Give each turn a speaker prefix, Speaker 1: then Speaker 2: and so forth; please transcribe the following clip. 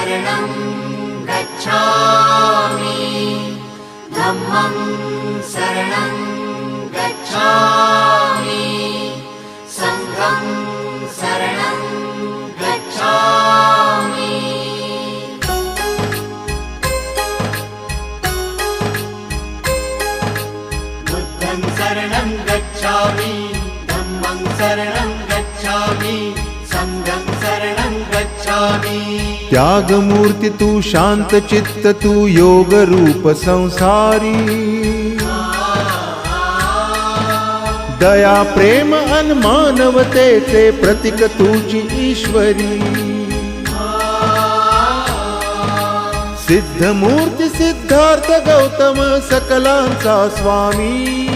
Speaker 1: शरणं गच्छामि धम्मं शरणं गच्छामि संघं शरणं गच्छामि बुद्धं शरणं गच्छामि धम्मं शरणं गच्छामि संघं शरणं गच्छामि
Speaker 2: त्याग मूर्ति तू शांत चित्त तू योग रूप संसारी दया प्रेम अन मानवतेचे प्रतीक तुझी ईश्वरी सिद्ध मूर्ती सिद्धार्थ गौतम सकलांचा स्वामी